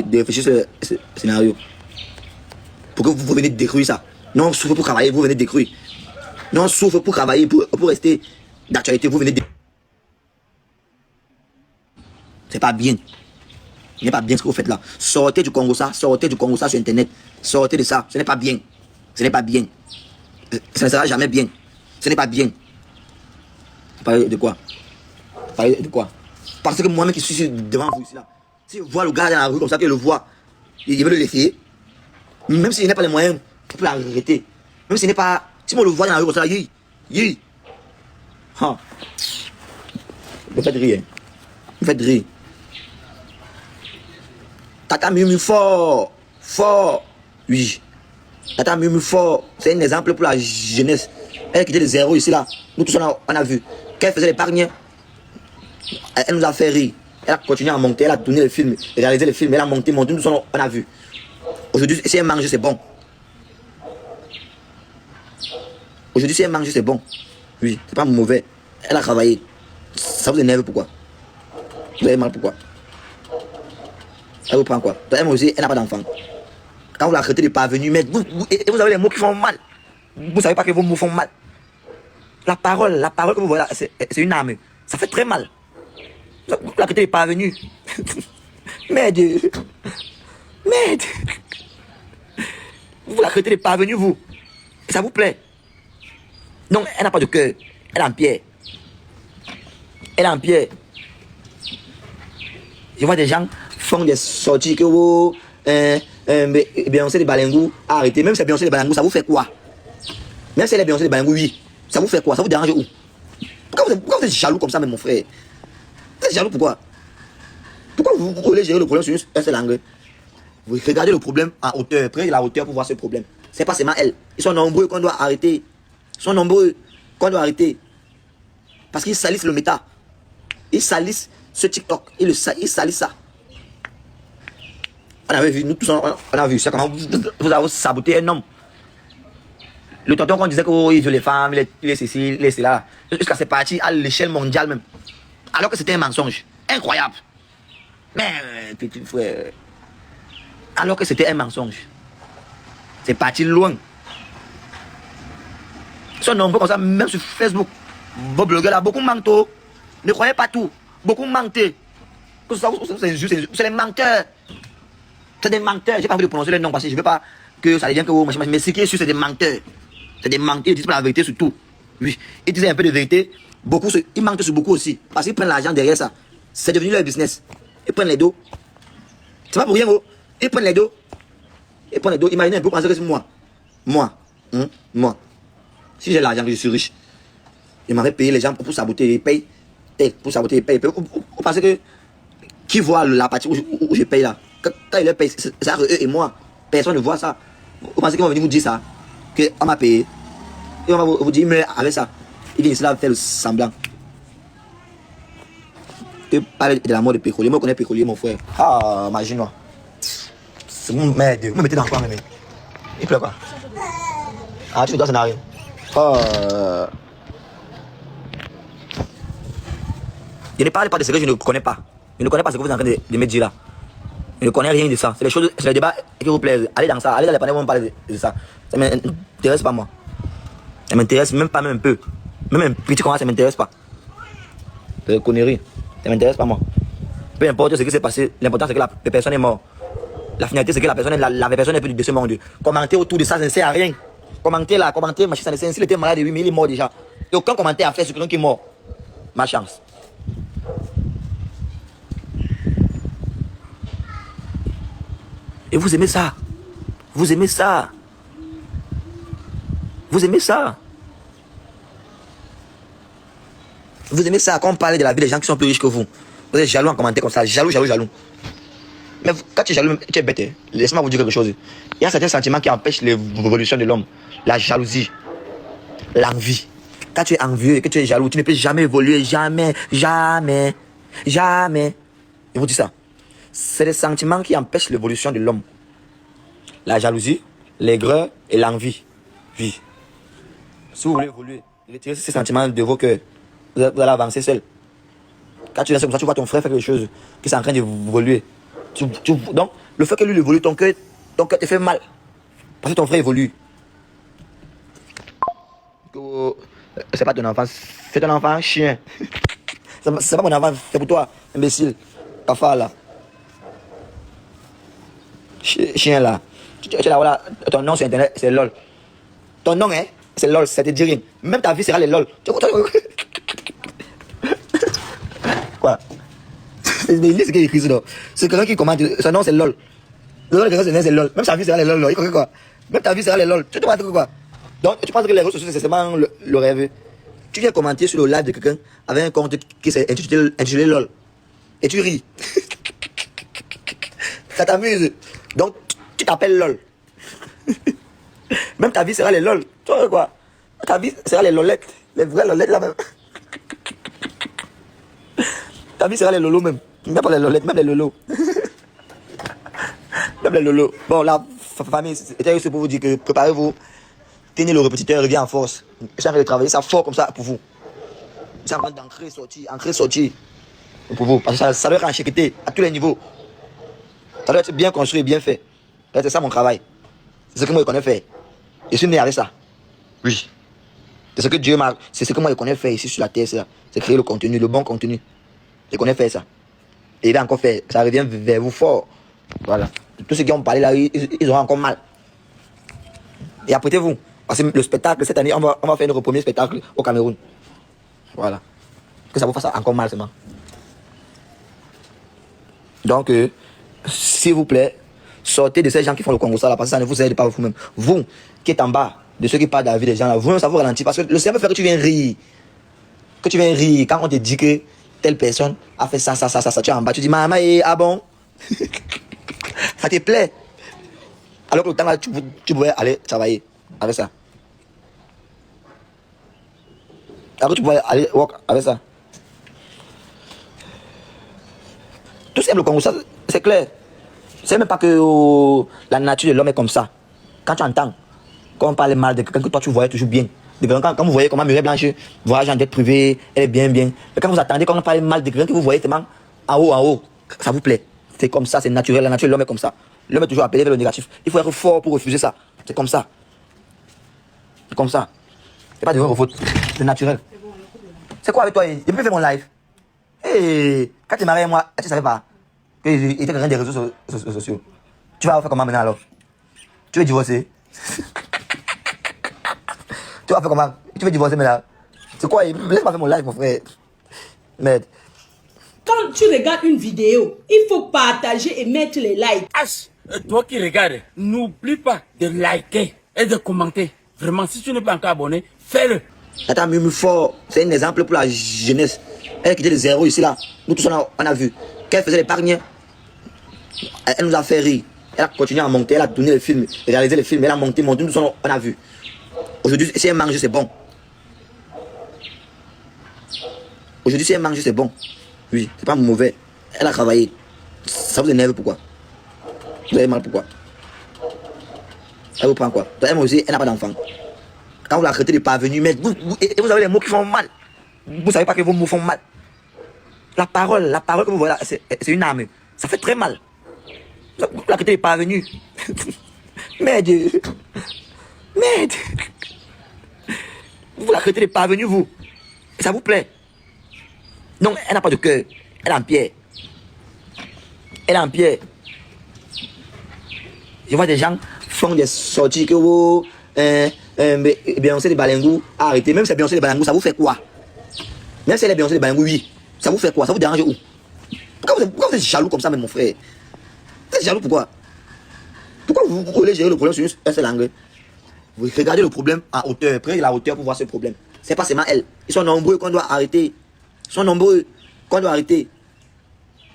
de réfléchir sur ce scénario. Pour que vous venez détruire ça. Non, on souffre pour travailler, vous venez détruire. Non, on souffre pour travailler, pour rester d'actualité, vous venez détruire. C'est pas bien. Ce n'est pas bien ce que vous faites là. Sortez du Congo ça sur Internet. Sortez de ça. Ce n'est pas bien. Ce n'est pas bien. Ça ne sera jamais bien. Ce n'est pas bien. Vous parlez de quoi? Vous parlez de quoi? Parce que moi-même qui suis devant vous ici là, si je vois le gars dans la rue comme ça, que je le vois, il veut le laisser. Même s'il n'a pas les moyens pour l'arrêter. Même s'il n'est pas. Si moi le vois dans la rue comme ça, yi. Ha. Vous faites rire. Vous faites rire. Tata murmure fort. Oui. Tata murmure fort. C'est un exemple pour la jeunesse. Elle quittait le zéro ici là. Nous tous on a vu. Qu'elle faisait l'épargne. Elle nous a fait rire. Elle a continué à monter. Elle a tourné le film. Réalisé le film. Elle a monté. Nous tous on a vu. Aujourd'hui, si elle mange, c'est bon. Aujourd'hui, si elle mange, c'est bon. Oui, c'est pas mauvais. Elle a travaillé. Ça vous énerve pourquoi? Vous avez mal pourquoi? Elle vous prend quoi? Elle aussi, elle n'a pas d'enfant. Quand vous l'arrêtez de parvenir, mais vous avez les mots qui font mal. Vous ne savez pas que vos mots font mal. La parole que vous voyez là, c'est une arme. Ça fait très mal. Vous l'arrêtez de parvenir. Merde. Vous l'arrêtez de parvenir, vous. Et ça vous plaît. Donc, elle n'a pas de cœur. Elle est en pierre. Je vois des gens font des sorties que vous. Beyoncé de Balengou a arrêté. Même si c'est Beyoncé de Balengou, ça vous fait quoi? Même si elle est Beyoncé de Balengou, oui. Ça vous fait quoi? Ça vous dérange où? Pourquoi vous êtes jaloux comme ça, même mon frère? Vous êtes jaloux pourquoi? Pourquoi vous voulez gérer le problème sur un seul angle? Vous regardez le problème en hauteur, prenez la hauteur pour voir ce problème. C'est pas seulement elle. Ils sont nombreux qu'on doit arrêter. Parce qu'ils salissent le méta. Ils salissent ce TikTok. Ils salissent ça. On avait vu, nous tous, on a vu ça. Comment vous avez saboté un homme. Le tonton qu'on disait qu'il veut les femmes, il est ceci, il est cela. Jusqu'à c'est parti à l'échelle mondiale même. Alors que c'était un mensonge. Incroyable. Mais, petit frère. Alors que c'était un mensonge. C'est parti loin. Ils sont nombreux comme ça, même sur Facebook. Vos blogueurs là, beaucoup mentent. Ne croyez pas tout. Beaucoup mentent. C'est les menteurs. C'est des menteurs. J'ai pas envie de prononcer le nom parce que je veux pas que ça devienne que vous. Mais ce qui est sûr, c'est des menteurs. C'est des menteurs. Ils disent pas la vérité sur tout. Oui. Ils disent un peu de vérité. Beaucoup, ils mentent sur beaucoup aussi. Parce qu'ils prennent l'argent derrière ça. C'est devenu leur business. Ils prennent les dos. C'est pas pour rien, gros. Ils prennent les dos. Imaginez un peu, pensez que c'est moi. Moi. Si j'ai l'argent, que je suis riche, je m'avais payé les gens pour saboter, ils payent. Pour saboter, ils payent. Vous pensez que qui voit la partie où je paye là? Quand ils le payent, c'est entre eux et moi. Personne ne voit ça. Vous pensez qu'ils vont venir vous dire ça? Qu'on m'a payé. Et on va vous dire, mais avec ça, ils viennent là faire le semblant. Tu parles de la mort de pétrolier. Moi, je connais pétrolier, mon frère. Ah, imagine-moi. C'est mon merde. Vous me mettez dans quoi, même? Il pleut quoi? Ah, tu dois s'en arriver. Je ne parle pas de ce que je ne connais pas. Je ne connais pas ce que vous êtes en train de me dire là. Je ne connais rien de ça. C'est les choses, c'est les débats qui vous plaisent. Allez dans ça, allez dans les panels où on parle de ça. Ça ne m'intéresse pas moi. Ça m'intéresse même pas, même un peu. Même un petit comment ça ne m'intéresse pas. C'est des conneries. Ça ne m'intéresse pas moi. Peu importe ce qui s'est passé, l'important c'est que la personne est morte. La finalité c'est que la personne est plus de ce monde. Commenter autour de ça, ça ne sert à rien. Commenter, machin, ça ne sert à rien. S'il était malade, oui, mais il est mort déjà. Et aucun commentaire à faire sur quelqu'un qui est mort. Ma chance. Et vous aimez ça? Vous aimez ça? Vous aimez ça? Vous aimez ça quand on parle de la vie des gens qui sont plus riches que vous? Vous êtes jaloux en commentaire comme ça, jaloux. Mais quand tu es jaloux, tu es bête. Laissez-moi vous dire quelque chose. Il y a certains sentiments qui empêchent l'évolution de l'homme. La jalousie, l'envie. Quand tu es envieux et que tu es jaloux, tu ne peux jamais évoluer, jamais. Je vous dis ça. C'est les sentiments qui empêchent l'évolution de l'homme. La jalousie, l'aigreur et l'envie. Oui. Si vous voulez évoluer, retirez ces sentiments de vos cœurs. Vous allez avancer seul. Quand tu es comme ça, tu vois ton frère faire quelque chose qui est en train d'évoluer. Donc, le fait que lui évolue, ton cœur te fait mal. Parce que ton frère évolue. C'est pas ton enfant, c'est ton enfant chien. C'est pas mon enfant, c'est pour toi, imbécile. Cafard là. Chien là. Tu là, voilà, ton nom sur internet, c'est LOL. Ton nom, hein, c'est LOL, ça te dit rien. Même ta vie sera les LOL. Quoi? C'est ce qui est écrit là. C'est quelqu'un qui commande, son nom c'est LOL. Le nom de quelqu'un c'est LOL. Même sa vie sera les LOL. Il comprend quoi? Même ta vie sera les LOL. Tu te penses quoi? Donc, tu penses que les réseaux sociaux, c'est seulement le rêve. Tu viens commenter sur le live de quelqu'un avec un compte qui s'est intitulé LOL. Et tu ris. Ça t'amuse. Donc, tu t'appelles LOL. Même ta vie sera les LOL. Tu vois quoi? Ta vie sera les lolettes. Les vrais lolettes là même. Ta vie sera les lolos même. Même pas les lolettes, même les lolos. Même les lolos. Bon, la famille, c'était juste pour vous dire que préparez-vous. Tenez le répétiteur, revient en force. Je suis en train de travailler ça fort comme ça pour vous. Je suis en train d'ancrer, sortir. Pour vous. Parce que ça doit être enchiqueté à tous les niveaux. Ça doit être bien construit, bien fait. C'est ça mon travail. C'est ce que moi je connais faire. Je suis né avec ça. Oui. C'est ce que Dieu m'a. C'est ce que moi je connais faire ici sur la terre. C'est créer le contenu, le bon contenu. Je connais faire ça. Et il va encore faire. Ça revient vers vous fort. Voilà. Tous ceux qui ont parlé là, ils auront encore mal. Et apprêtez-vous. Parce que le spectacle, cette année, on va faire notre premier spectacle au Cameroun. Voilà. Que ça vous fasse encore mal seulement. Donc, s'il vous plaît, sortez de ces gens qui font le Congo ça là, parce que ça ne vous aide pas vous-même. Vous, qui êtes en bas de ceux qui parlent de la vie des gens là, vous, ça vous ralentit. Parce que le cerveau fait que tu viens rire. Que tu viens rire quand on te dit que telle personne a fait ça. Tu es en bas, tu dis, maman, ah bon? Ça te plaît. Alors que le temps là, tu pouvais aller travailler avec ça. Alors que tu pouvais aller work avec ça. Tout simple le Congo, ça, c'est clair. C'est même pas que la nature de l'homme est comme ça. Quand tu entends, quand on parle mal de quelqu'un que toi tu voyais toujours bien, quand vous voyez comment Mireille Blanche voyage en jet privé, elle est bien. Mais quand vous attendez, quand on parle mal de quelqu'un que vous voyez tellement en haut, ça vous plaît. C'est comme ça, c'est naturel. La nature de l'homme est comme ça. L'homme est toujours appelé vers le négatif. Il faut être fort pour refuser ça. C'est comme ça. C'est comme ça. C'est pas de votre faute. C'est naturel. C'est quoi avec toi? J'ai pu faire mon live. Et quand tu es marié, moi, tu ne savais pas que j'étais quelqu'un des réseaux sociaux. Tu vas faire comment maintenant alors? Tu veux divorcer? Tu vas faire comment? Tu veux divorcer maintenant? C'est quoi? Laisse-moi faire mon live, mon frère. Merde. Quand tu regardes une vidéo, il faut partager et mettre les likes. H, toi qui regardes, n'oublie pas de liker et de commenter. Vraiment, si tu n'es pas encore abonné, fais-le. Attends, Mimi Fort, c'est un exemple pour la jeunesse. Elle quittait le zéro ici là. Nous tous on a vu qu'elle faisait l'épargne. Elle nous a fait rire. Elle a continué à monter, elle a tourné les films, réalisé les films, elle a monté, nous tous on a vu. Aujourd'hui, si elle mange, c'est bon. Aujourd'hui, si elle mange, c'est bon. Oui, c'est pas mauvais. Elle a travaillé. Ça vous énerve pourquoi? Vous avez mal pourquoi? Elle vous prend quoi? Elle aussi, elle n'a pas d'enfant. Quand vous l'arrêtez de parvenir, mais vous avez les mots qui font mal. Vous savez pas que vos mots font mal. La parole que vous voyez là, c'est une arme. Ça fait très mal. Vous l'arrêtez de parvenir. Merde. Vous l'arrêtez de parvenir, vous. Et ça vous plaît. Non, elle n'a pas de cœur. Elle est en pierre. Je vois des gens font des sorties que vous... Beyoncé de Balengou a arrêté. Même si c'est Beyoncé de Balengou, ça vous fait quoi? Même si elle est Beyoncé de Balengou, oui. Ça vous fait quoi? Ça vous dérange où? Pourquoi vous êtes jaloux comme ça, même mon frère? Vous êtes jaloux pourquoi? Pourquoi vous voulez gérer le problème sur un seul angle? Vous regardez le problème à hauteur. Prenez la hauteur pour voir ce problème. C'est pas seulement elle. Ils sont nombreux qu'on doit arrêter.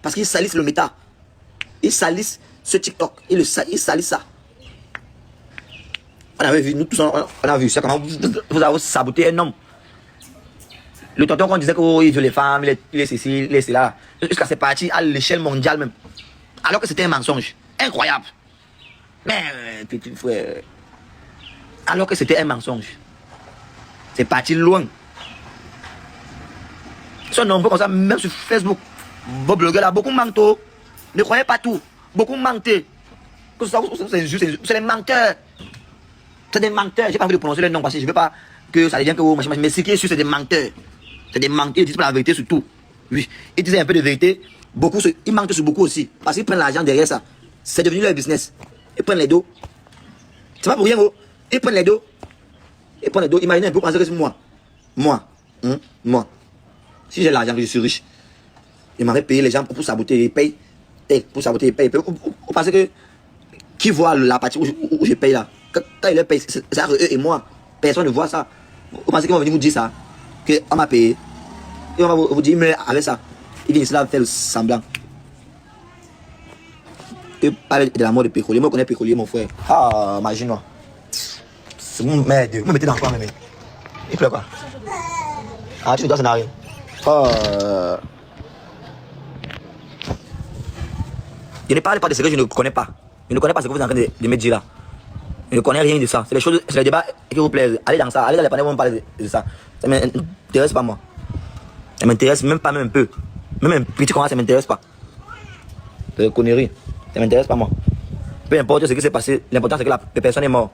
Parce qu'ils salissent le méta. Ils salissent ce TikTok. Ils salissent ça. On avait vu, nous tous, on a vu ça, comment vous avez saboté un homme. Le tonton qu'on disait qu'il veut les femmes, il est ceci, il est cela. Jusqu'à c'est parti à l'échelle mondiale même. Alors que c'était un mensonge. Incroyable. Mais, petit frère. Alors que c'était un mensonge. C'est parti loin. Ils sont nombreux comme ça, même sur Facebook. Vos blogueurs là, beaucoup manquent. Ne croyez pas tout. Beaucoup mentent. C'est injuste, c'est des menteurs. C'est des menteurs. J'ai pas envie de prononcer le nom parce que je veux pas que ça devienne que vous, mais ce qui est sûr, c'est des menteurs. C'est des menteurs. Ils disent pas la vérité sur tout. Oui. Ils disent un peu de vérité. Beaucoup, ils mentent sur beaucoup aussi. Parce qu'ils prennent l'argent derrière ça. C'est devenu leur business. Ils prennent les dos. C'est pas pour rien, gros. Ils prennent les dos. Ils prennent les dos. Imaginez un peu, pensez que c'est moi. Moi. Si j'ai l'argent, que je suis riche, ils m'auraient payé les gens pour saboter. Ils payent. Pour saboter, ils payent. Vous pensez que qui voit la partie où je paye là? Quand ils le payent, c'est entre eux et moi. Personne ne voit ça. Vous pensez qu'ils vont venir vous dire ça? Qu'on m'a payé. Et on va vous dire, mais avec ça, ils viennent ici là faire le semblant. Tu parles de la mort de Pécolier. Moi, je connais Pécolier, mon frère. Ah, imagine-moi. C'est mon merde. Vous me mettez dans quoi, même? Il pleut quoi? Ah, tu ne dois s'en rien. Je ne parle pas de ce que je ne connais pas. Je ne connais pas ce que vous êtes en train de me dire là. Je ne connais rien de ça. C'est les choses, c'est les débats qui vous plaisent. Allez dans ça, allez dans les panels où on parle de ça. Ça ne m'intéresse pas, moi. Ça m'intéresse même pas, même un peu. Même un petit comment ça ne m'intéresse pas. C'est des conneries. Ça ne m'intéresse pas, moi. Peu importe ce qui s'est passé, l'important c'est que la personne est morte.